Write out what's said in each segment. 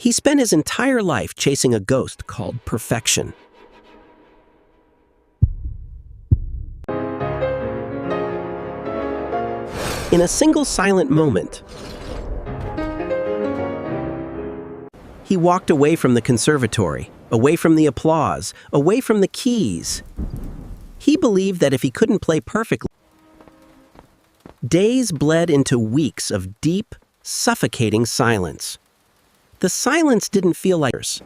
He spent his entire life chasing a ghost called perfection. In a single silent moment, he walked away from the conservatory, away from the applause, away from the keys. He believed that if he couldn't play perfectly, days bled into weeks of deep, suffocating silence. The silence didn't feel like yours.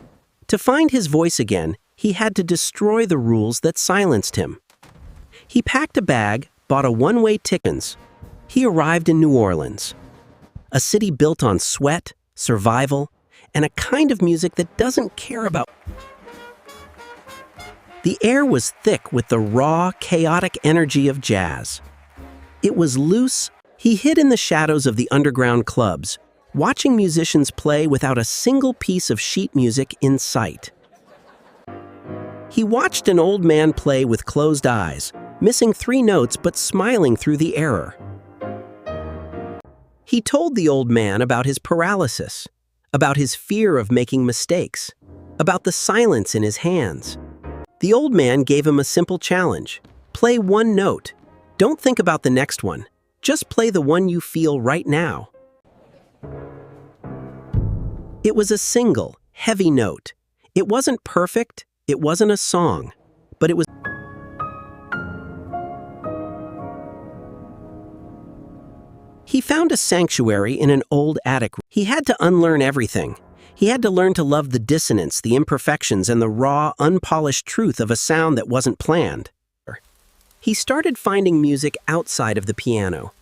To find his voice again, he had to destroy the rules that silenced him. He packed a bag, bought a one-way ticket. He arrived in New Orleans, a city built on sweat, survival, and a kind of music that doesn't care about. The air was thick with the raw, chaotic energy of jazz. It was loose. He hid in the shadows of the underground clubs, watching musicians play without a single piece of sheet music in sight. He watched an old man play with closed eyes, missing 3 notes but smiling through the error. He told the old man about his paralysis, about his fear of making mistakes, about the silence in his hands. The old man gave him a simple challenge. Play 1 note. Don't think about the next one. Just play the one you feel right now. It was a single, heavy note. It wasn't perfect, it wasn't a song, but it was. He found a sanctuary in an old attic. He had to unlearn everything. He had to learn to love the dissonance, the imperfections, and the raw, unpolished truth of a sound that wasn't planned. He started finding music outside of the piano.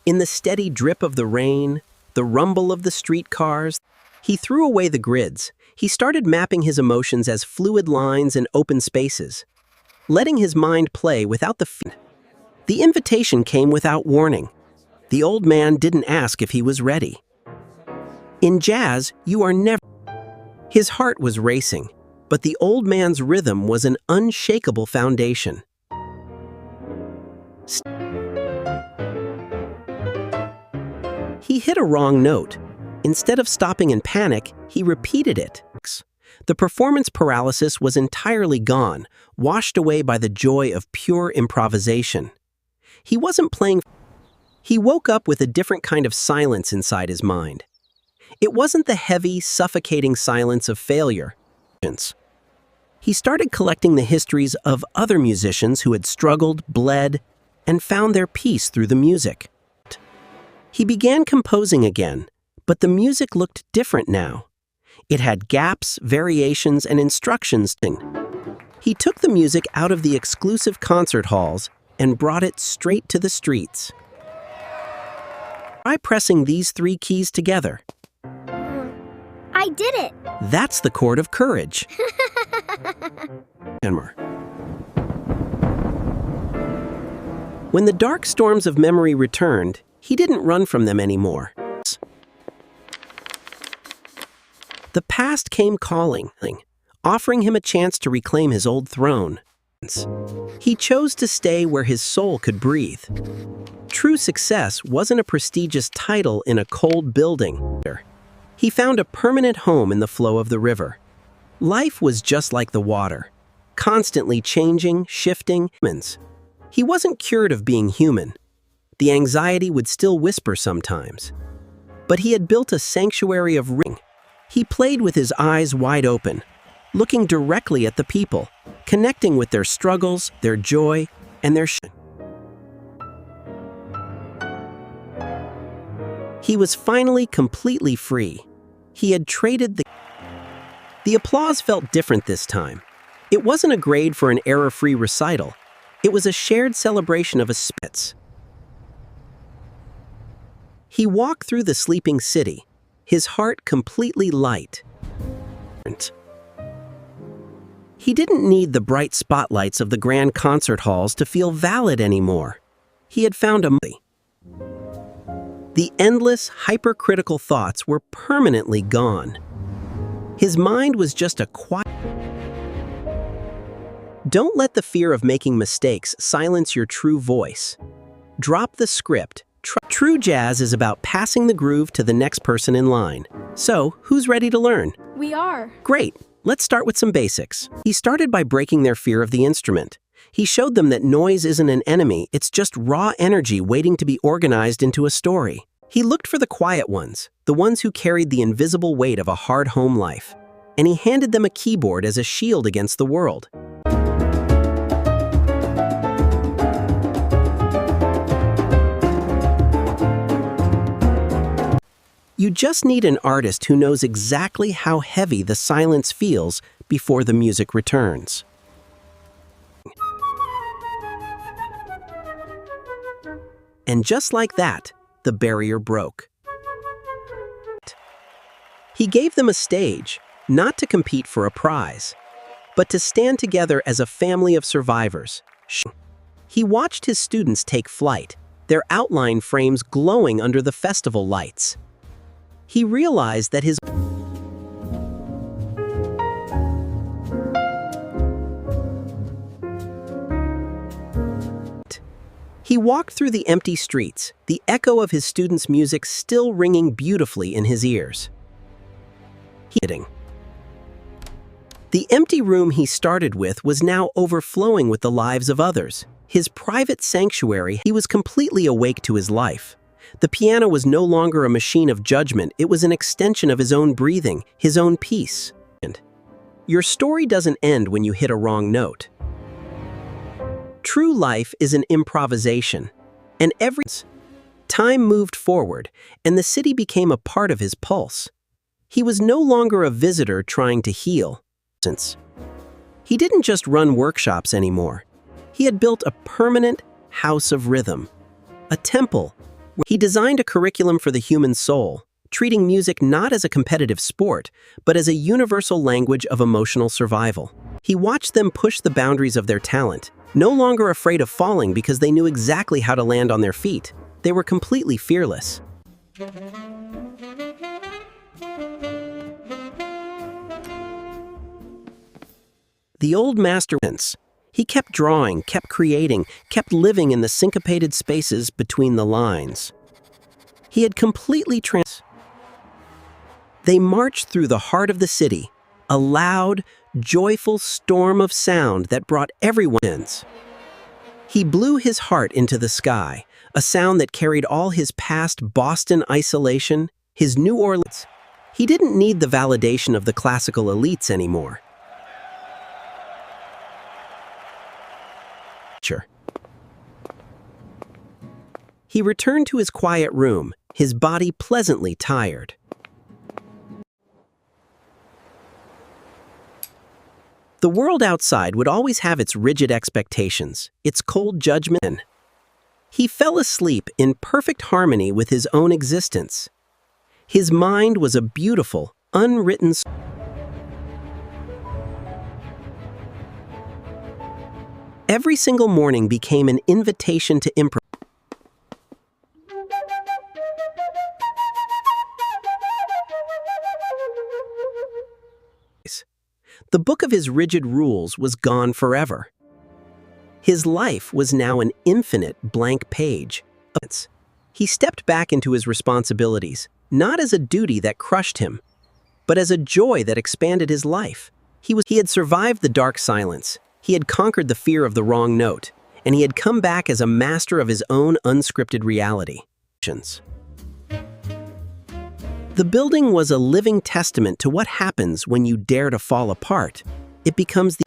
In the steady drip of the rain, the rumble of the streetcars, he threw away the grids. He started mapping his emotions as fluid lines and open spaces, letting his mind play without the fear. The invitation came without warning. The old man didn't ask if he was ready. In jazz, you are never. His heart was racing, but the old man's rhythm was an unshakable foundation. He hit a wrong note. Instead of stopping in panic, he repeated it. The performance paralysis was entirely gone, washed away by the joy of pure improvisation. He wasn't playing. He woke up with a different kind of silence inside his mind. It wasn't the heavy, suffocating silence of failure. He started collecting the histories of other musicians who had struggled, bled, and found their peace through the music. He began composing again, but the music looked different now. It had gaps, variations, and instructions. He took the music out of the exclusive concert halls and brought it straight to the streets. Try pressing these 3 keys together. I did it! That's the chord of courage. When the dark storms of memory returned, he didn't run from them anymore. The past came calling, offering him a chance to reclaim his old throne. He chose to stay where his soul could breathe. True success wasn't a prestigious title in a cold building. He found a permanent home in the flow of the river. Life was just like the water, constantly changing, shifting. He wasn't cured of being human. The anxiety would still whisper sometimes. But he had built a sanctuary of ring. He played with his eyes wide open, looking directly at the people, connecting with their struggles, their joy, and their shame. He was finally completely free. He had traded the applause felt different this time. It wasn't a grade for an error-free recital. It was a shared celebration of a spitz. He walked through the sleeping city, his heart completely light. He didn't need the bright spotlights of the grand concert halls to feel valid anymore. He had found a The endless, hypercritical thoughts were permanently gone. His mind was just a quiet. Don't let the fear of making mistakes silence your true voice. Drop the script, True jazz is about passing the groove to the next person in line. So, who's ready to learn? We are. Great. Let's start with some basics. He started by breaking their fear of the instrument. He showed them that noise isn't an enemy, it's just raw energy waiting to be organized into a story. He looked for the quiet ones, the ones who carried the invisible weight of a hard home life. And he handed them a keyboard as a shield against the world. You just need an artist who knows exactly how heavy the silence feels before the music returns. And just like that, the barrier broke. He gave them a stage, not to compete for a prize, but to stand together as a family of survivors. He watched his students take flight, their outline frames glowing under the festival lights. He realized that his He walked through the empty streets, the echo of his students' music still ringing beautifully in his ears. The empty room he started with was now overflowing with the lives of others. His private sanctuary, he was completely awake to his life. The piano was no longer a machine of judgment, it was an extension of his own breathing, his own peace. Your story doesn't end when you hit a wrong note. True life is an improvisation, and every time moved forward, and the city became a part of his pulse. He was no longer a visitor trying to heal. He didn't just run workshops anymore. He had built a permanent house of rhythm, a temple. He designed a curriculum for the human soul, treating music not as a competitive sport, but as a universal language of emotional survival. He watched them push the boundaries of their talent, no longer afraid of falling because they knew exactly how to land on their feet. They were completely fearless. The old master, he kept drawing, kept creating, kept living in the syncopated spaces between the lines. He had completely They marched through the heart of the city, a loud, joyful storm of sound that brought everyone in. He blew his heart into the sky, a sound that carried all his past Boston isolation, his New Orleans. He didn't need the validation of the classical elites anymore. He returned to his quiet room, his body pleasantly tired. The world outside would always have its rigid expectations, its cold judgment. He fell asleep in perfect harmony with his own existence. His mind was a beautiful, unwritten story. Every single morning became an invitation to improvise. The book of his rigid rules was gone forever. His life was now an infinite blank page. He stepped back into his responsibilities, not as a duty that crushed him, but as a joy that expanded his life. He had survived the dark silence, he had conquered the fear of the wrong note, and he had come back as a master of his own unscripted reality. The building was a living testament to what happens when you dare to fall apart. It becomes the...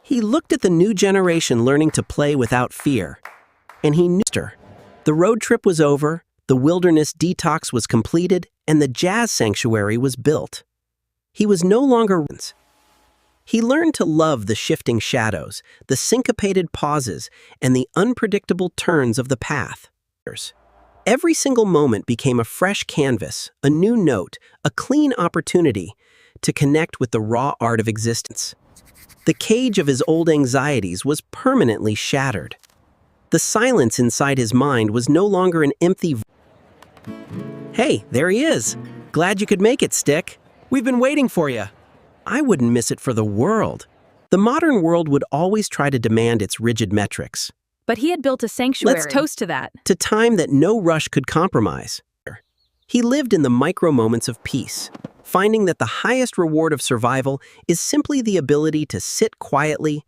He looked at the new generation learning to play without fear, and he knew her. The road trip was over, the wilderness detox was completed, and the jazz sanctuary was built. He was no longer... He learned to love the shifting shadows, the syncopated pauses, and the unpredictable turns of the path. Every single moment became a fresh canvas, a new note, a clean opportunity to connect with the raw art of existence. The cage of his old anxieties was permanently shattered. The silence inside his mind was no longer an empty void. Hey, there he is. Glad you could make it, Stick. We've been waiting for you. I wouldn't miss it for the world. The modern world would always try to demand its rigid metrics. But he had built a sanctuary. Let's toast to that. To time that no rush could compromise. He lived in the micro moments of peace, finding that the highest reward of survival is simply the ability to sit quietly.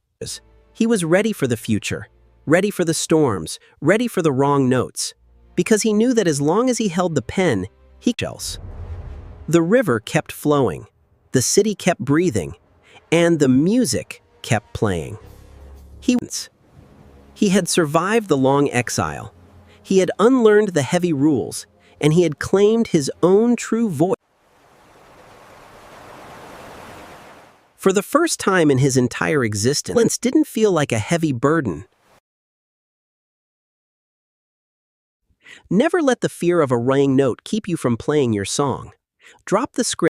He was ready for the future, ready for the storms, ready for the wrong notes, because he knew that as long as he held the pen, he else. The river kept flowing, the city kept breathing, and the music kept playing. He had survived the long exile. He had unlearned the heavy rules, and he had claimed his own true voice. For the first time in his entire existence, silence didn't feel like a heavy burden. Never let the fear of a wrong note keep you from playing your song. Drop the script.